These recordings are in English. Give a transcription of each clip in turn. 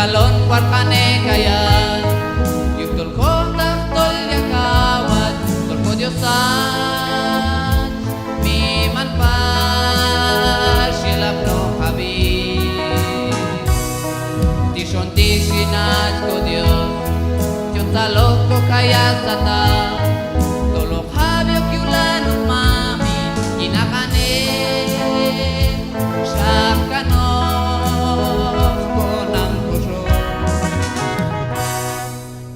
talon warkane kaya yung tulkod tol yakawat tulkod yosan miman pa silap no habi tison tisinat ko Dios yung talon ko kaya sata tolok habyok yulan umami kinakanin sa kanon ko ng puso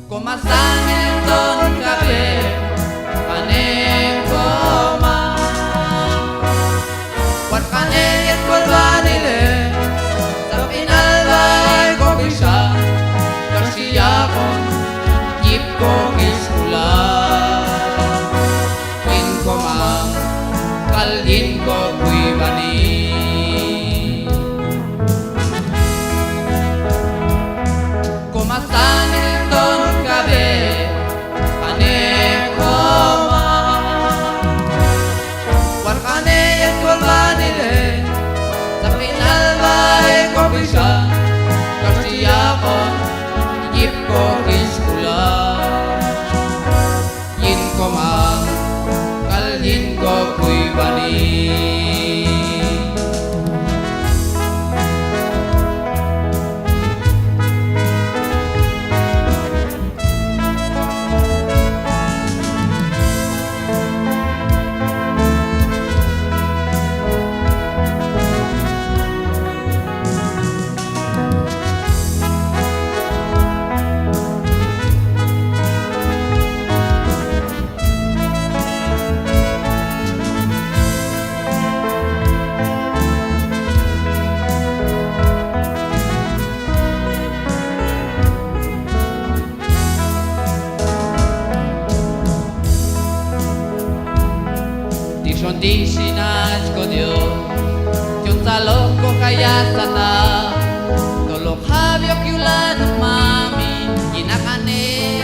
kumasanin ton kabe panekoma wat kaneyet kolbanile sa pinalbay ko bisa karsiyakon jip ko iskula in ko mang kalin ko kuibani kumasanin ton kabe panekoma wat kaneyet kolbanile sa pinalbay ko bisa karsiyakon jip ko iskula yin ko mang kalin ko kuibani Tison tisinat ko Dios yung talok ko kaya sata tolok habyok yulan umami kinakanin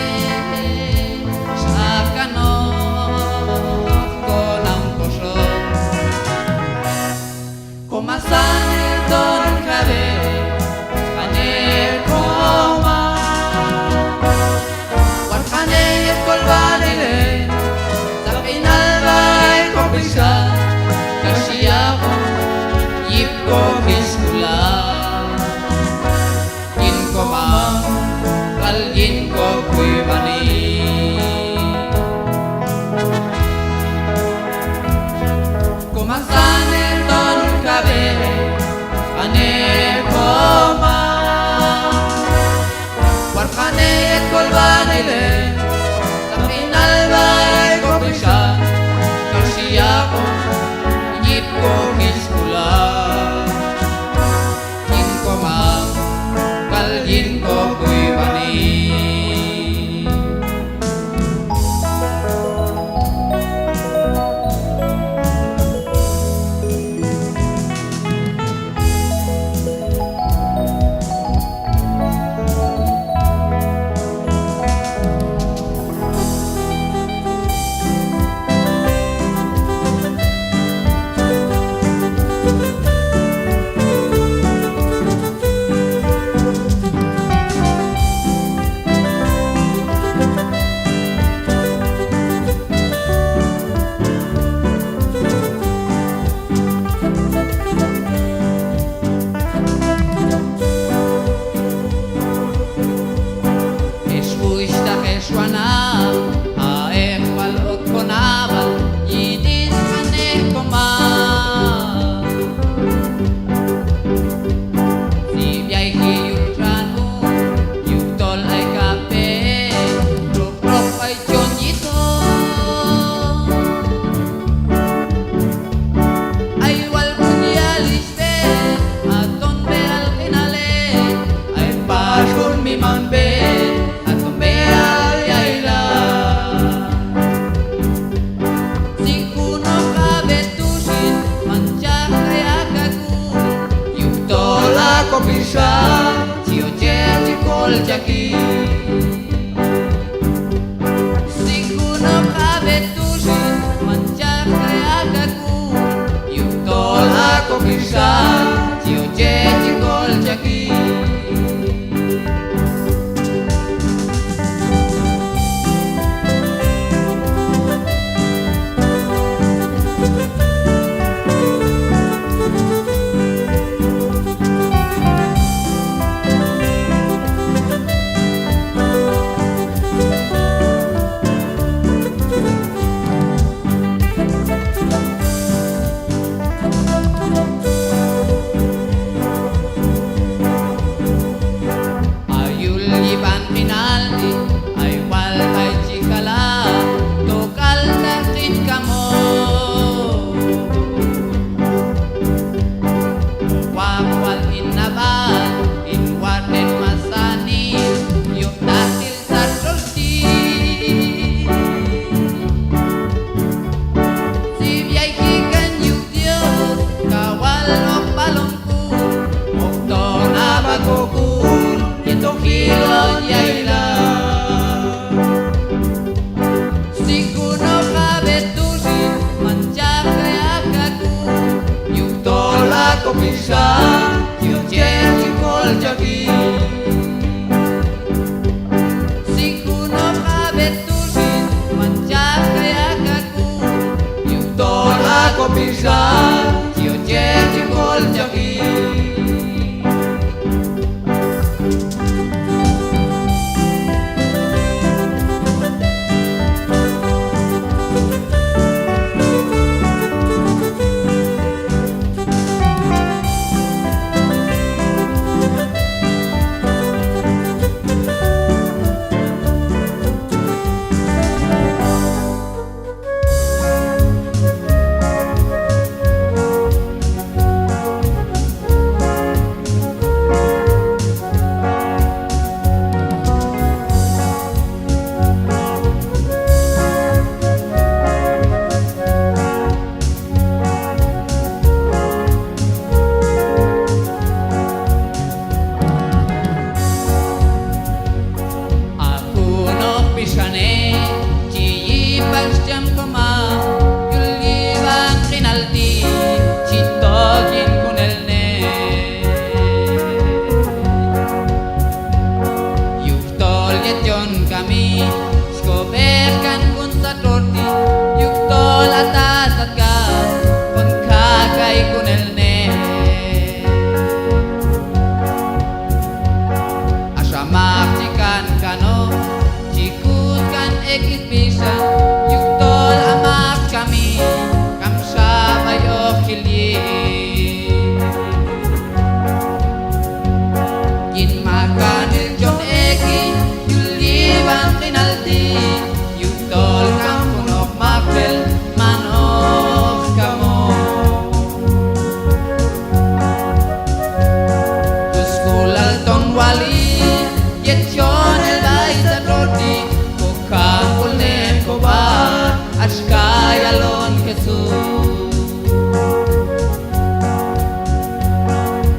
sa kanon ko ng puso kumasanin ton kabe panekoma wat kaneyet kolbanile sa pinalbay ko bisa karsiyakon jip ko iskula yin ko mang kalin ko kuibani kumasanin ton kabe panekoma wat kaneyet kolbanile sa pinalbay ko bisa karsiyakon jip ko iskula yin ko mang kalin ko kuibani Jaki Sikuno kabetusin Mancak kayagaku Yung tol ako bisa Tio Jeki Kol Jaki kakokun Yetong hilot yaila Sikuno kabetusin Mancak kaya kaku Yung tola ko bisa Yung cekikol jaki Sikuno kabetusin Mancak kaya kaku Yung tola ko bisa Yung cekikol jaki Kami skoberkan kun sa torti yuk tol atas at ka kun kakay kun elne asamak cikan kano cikus kan ekis bisa yuk tol amak kami kamsa bayok kilye kin makan iljon eki Bang kinalti yung tol kang punok makbel manok kamo Kuskulal tong wali yet yon el bay sa roti Kukakul ne ko ba ashkayalon kesu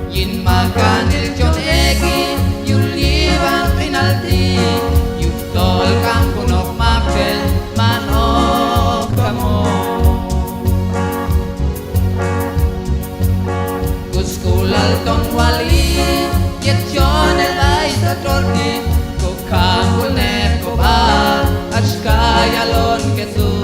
Yin makan el jon egi yuli bang kinalti Tol kang punok makbel manok kamo Kuskulal tong wali Yet yon el bay sa torti Kukakul ne ko ba ashkayalon kesu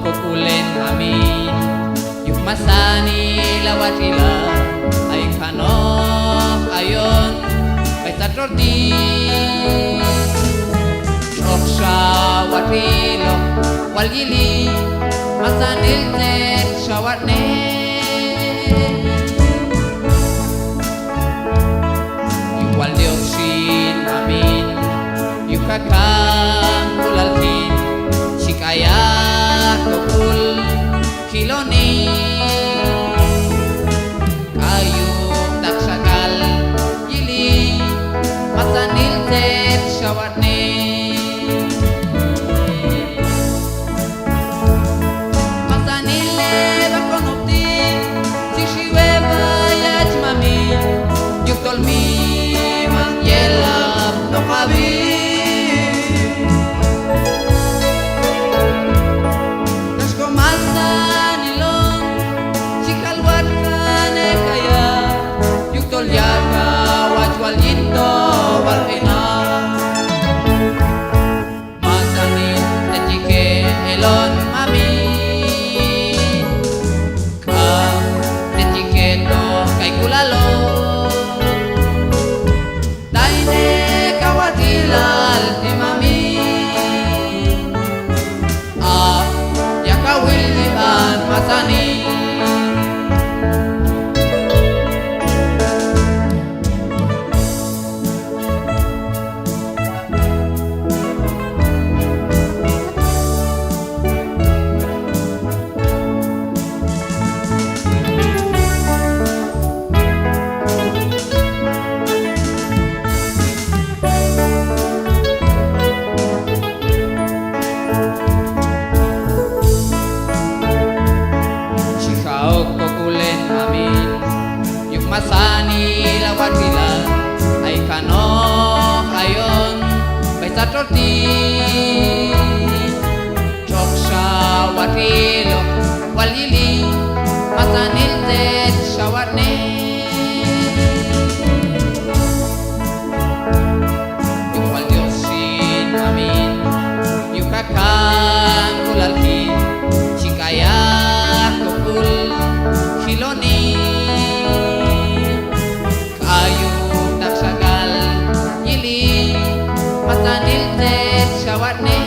kukulen amin yuk masani lawatila ay kanok ayon kay tatroti oksha watilo walgili masanil net shawatne yuk waldiosin amin yuk kakang kulalkin shikaya kukul kiloni ayuk taksakal yili masanil net shawatne masanile bakonopti sishiwe bayach mami yuk tolmi mangyelap no kabi masani lawatila ay kanok ayon bay tatroti choksha watilo walili masanil tet shawatne yuk waldiosin amin yuk kakang kulalkin shikaya kukul kiloni masanil tet shawatne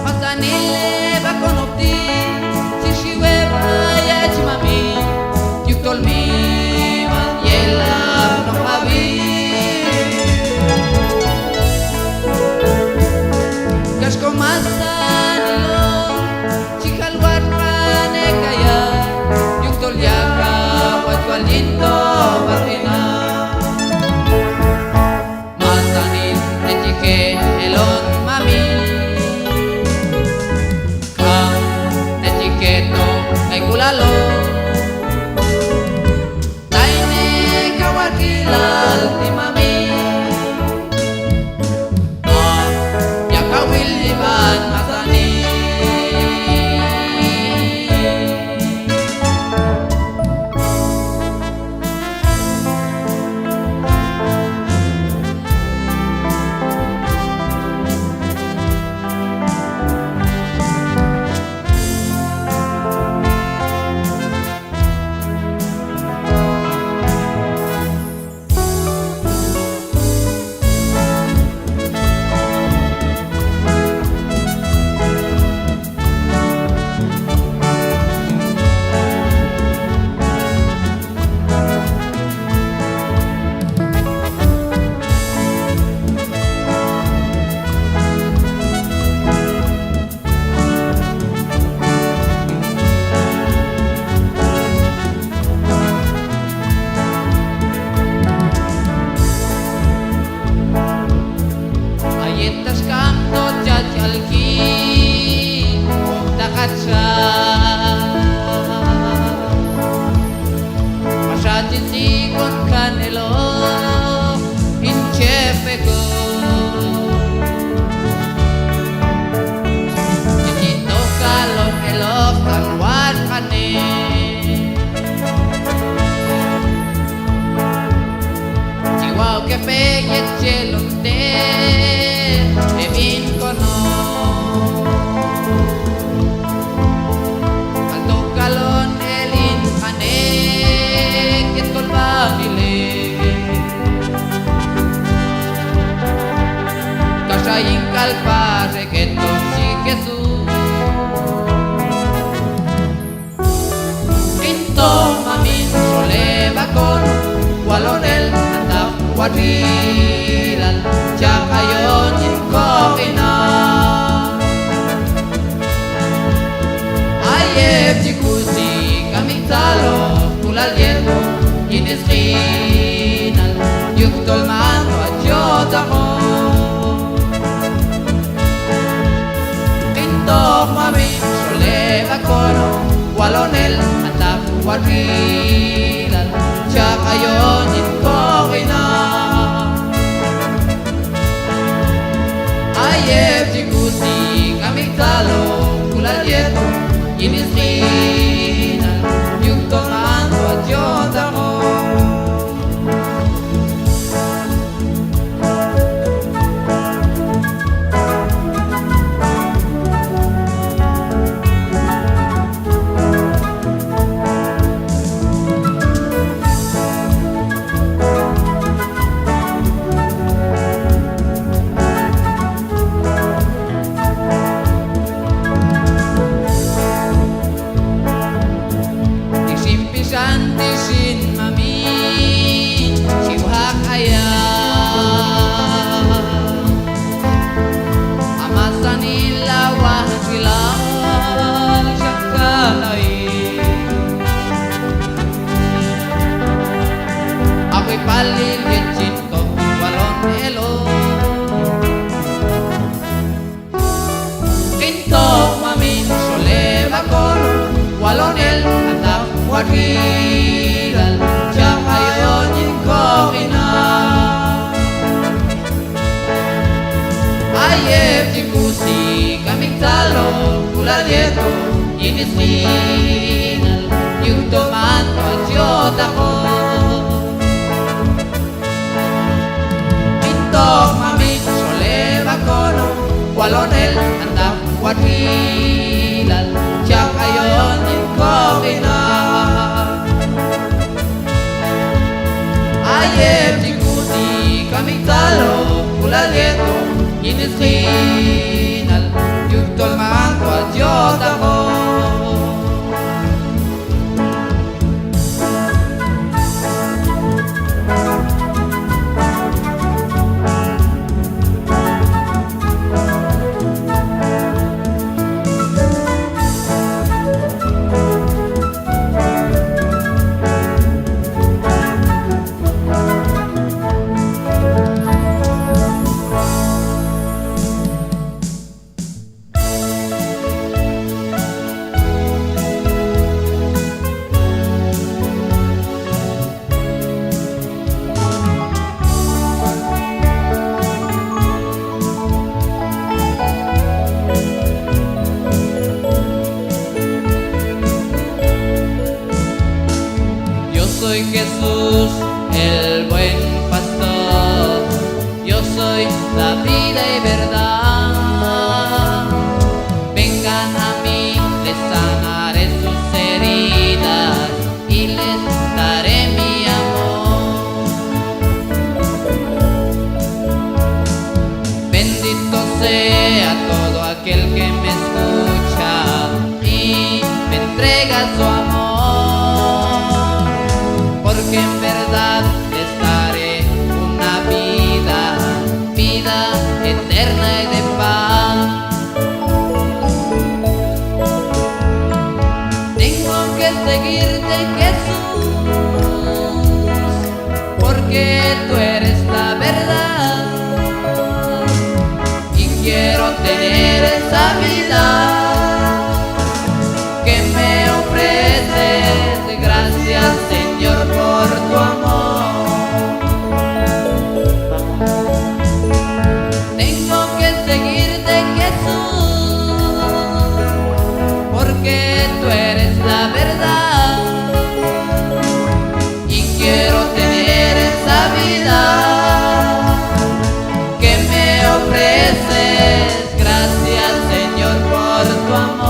masanile bakonopti sishiwe bayach mami yuk tolmi mangyelap no kabi kashko masanilo chikalwat kane kaya yuk tolyaka watwalinto barina masanil netike elon mami kang netiketo kay kulalo taine kawakilal ti mami yakawil liban masanil che fai e ce lo te al Padre que tosi Jesús. Kinto mamin soleva con walonel atap wadilal jakayon inkokina. Ayep jikusi kami talo tulal yendo iniskinal yuktol man wajot ako. Kintok mamin soleva con walonel atap wadilal jakayon inkokina. Ayep jikusi kami talo tulal yendo iniskinal yuktol man wajot ako. Shantishin mami chiwhak aya amasanila wahsila shakalai ako'y palilgit chinto walon elo kintok mamin soleva con walon el atap wadilal jakayon inkokina. Ayep jikusi kaming talo tulad yeto iniskinal yuktol man wajot ako. Kintok mamin soleva kono walonel atap wadilal jakayon inkokina. Ayep jikusi kami talo tulad yeto iniskinal yuktol man wajot ako. Soy Jesús, el buen pastor, yo soy la vida y verdad. Vengan a mí, les sanaré sus heridas y les daré mi amor. Bendito sea todo aquel que me escucha y me entrega su amor. Porque en verdad les daré una vida eterna y de paz. Tengo que seguirte, Jesús, porque tú eres la verdad y quiero tener esa vida que me ofreces. Gracias, Señor, por tu amor. Tengo que seguirte, Jesús, porque tú eres la verdad y quiero tener esa vida que me ofreces. Gracias, Señor, por tu amor.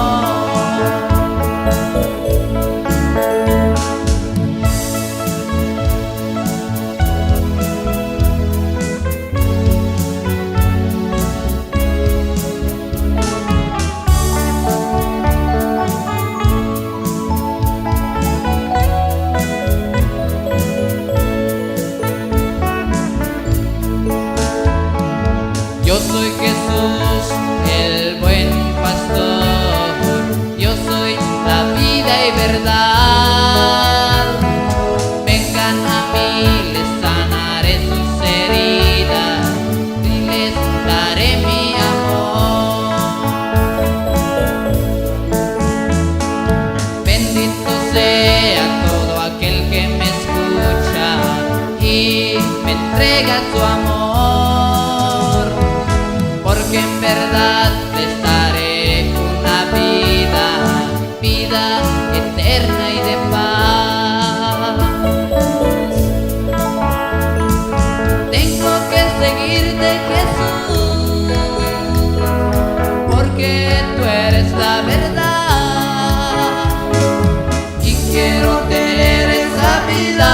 soy Jesús, el buen pastor. Yo soy la vida y verdad. Vengan a mí, les sanaré sus heridas y les daré mi amor. Bendito sea todo aquel que me escucha y me entrega su amor, porque en verdad les daré una vida eterna y de paz. Tengo que seguirte, Jesús, porque tú eres la verdad, y quiero tener esa vida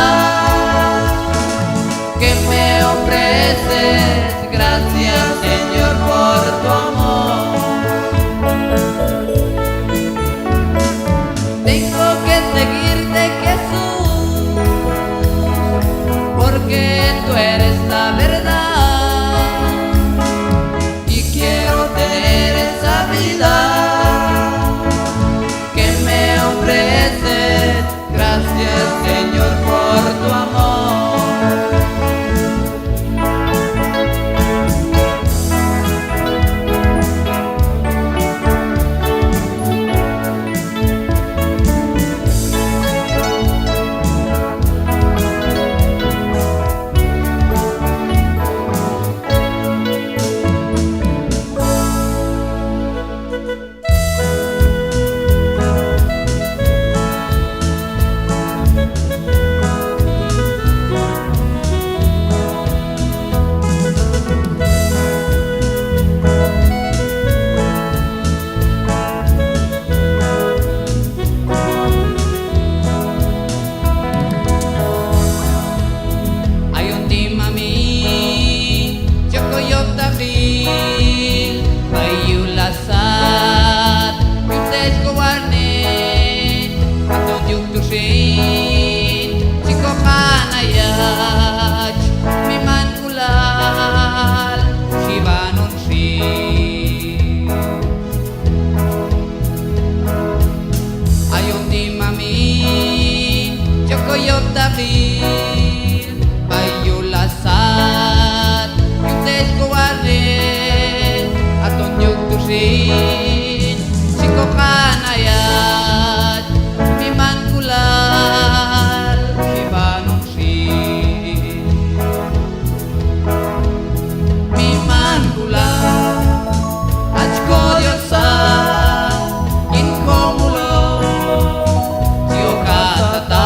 que me ofreces. Gracias, Señor, por tu amor. Tengo que seguirte, Jesús, porque tú eres la verdad, y quiero tener esa vida que me ofreces. Gracias, Señor, por tu amor. Bayulasat, Yutes Kuwarin, Aton Yugtusin, Sikokanayat, Miman Kulal, Shibanong Shin. Miman Kulal, Achko Diyosan, Inkomulo, Siyokatata.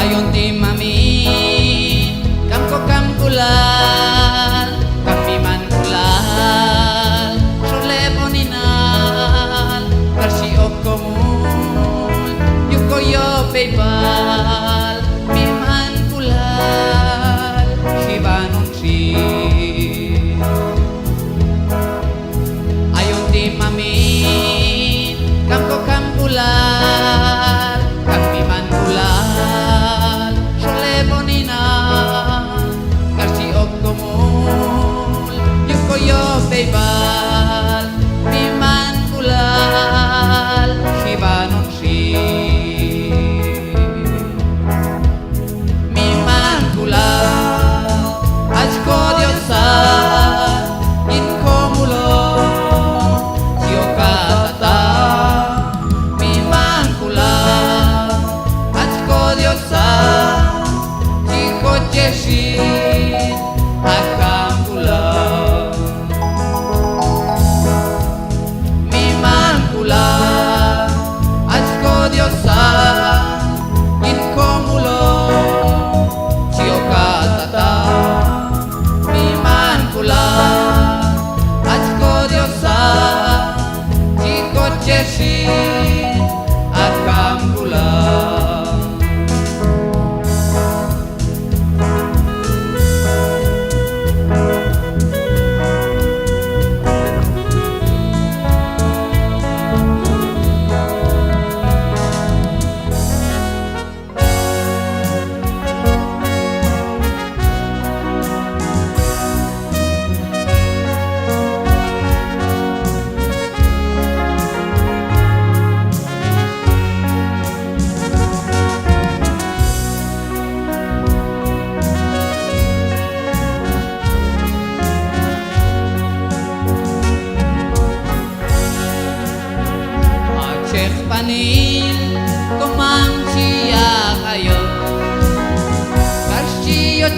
Ayon ti mami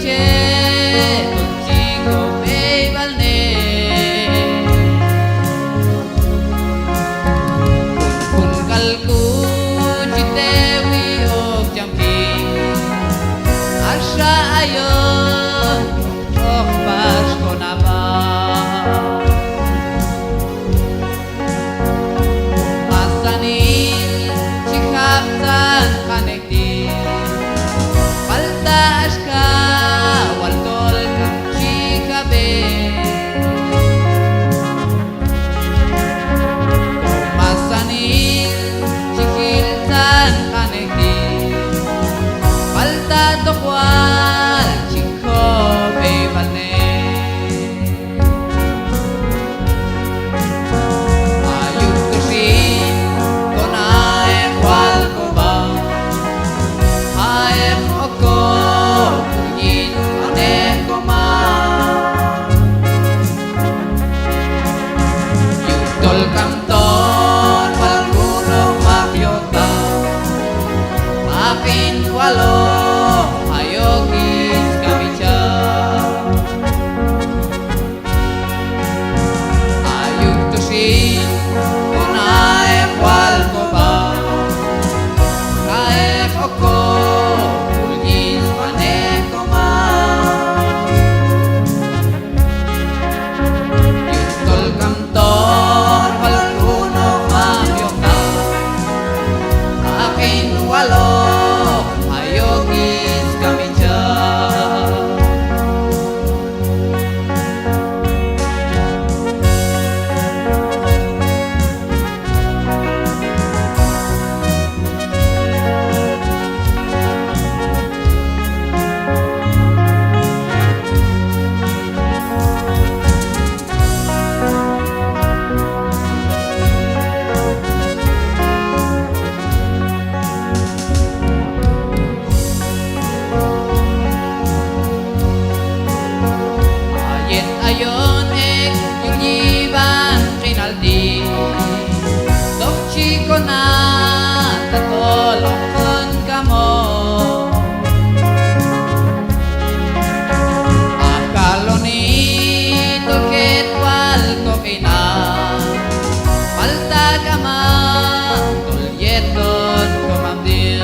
che contigo me valne kun kalku jitewi ok jamki asha ayon ok pas konaba masani chikaptan kanekti ayon ek yuliban kinaldi dok chiko na tatolokon kamo akaloni toket wal kokina palta kama tulyeton komamdil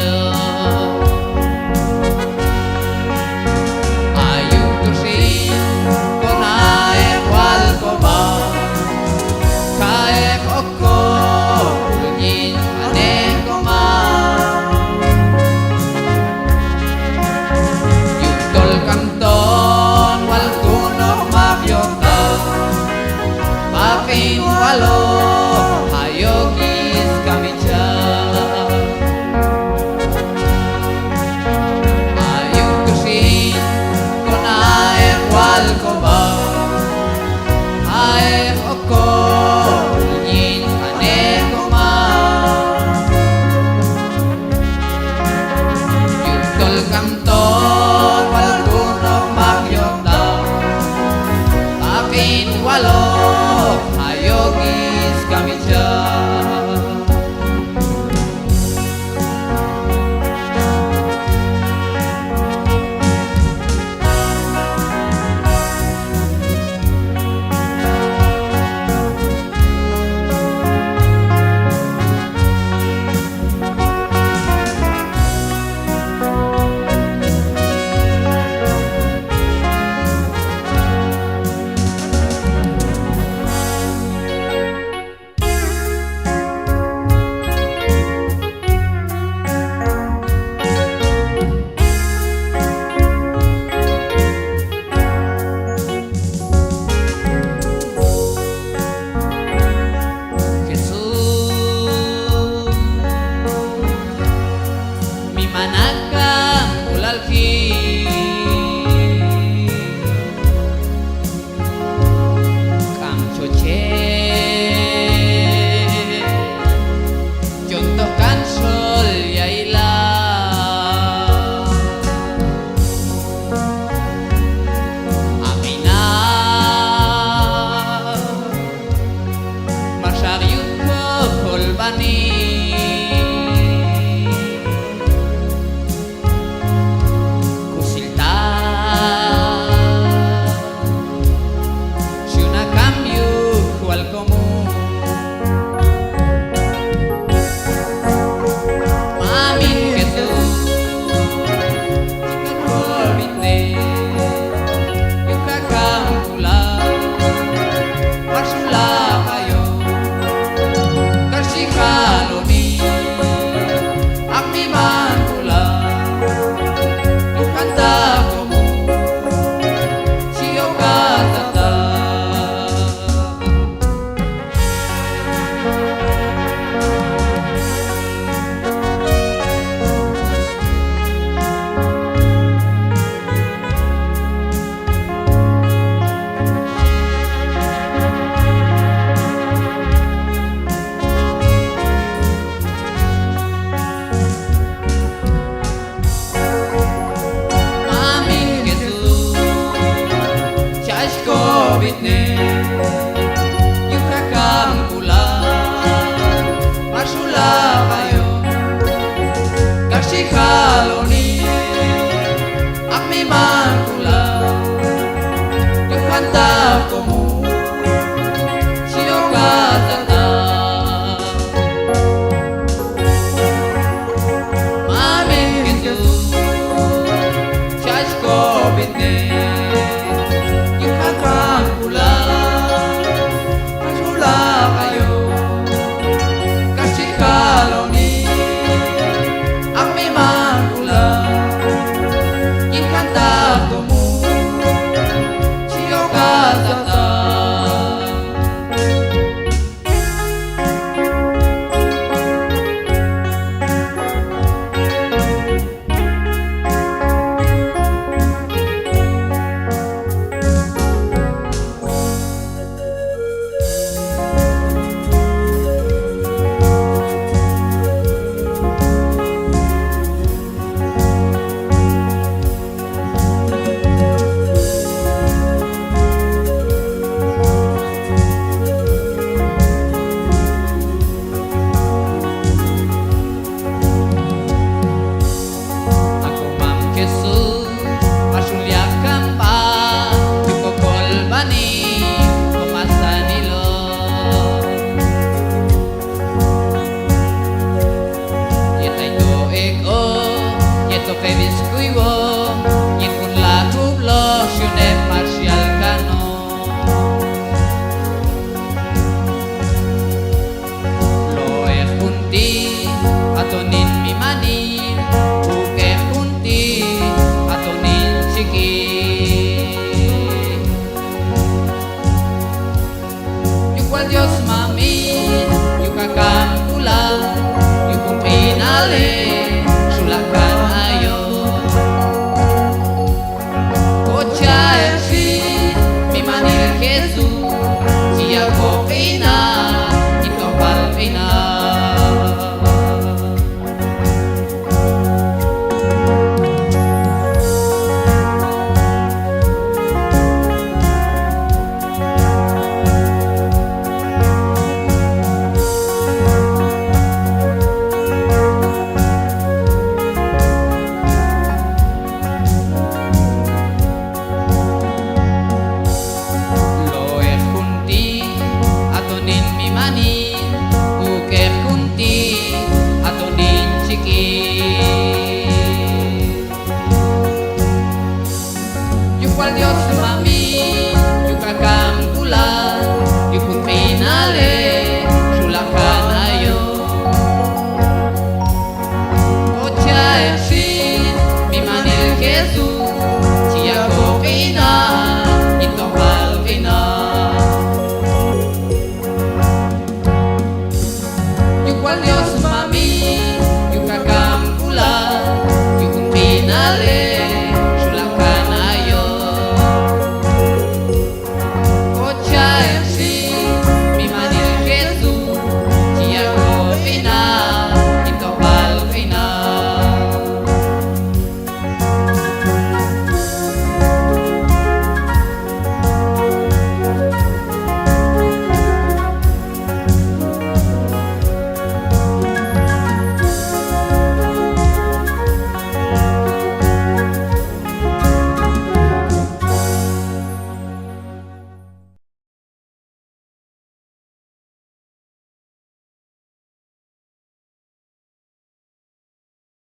manakam ulalki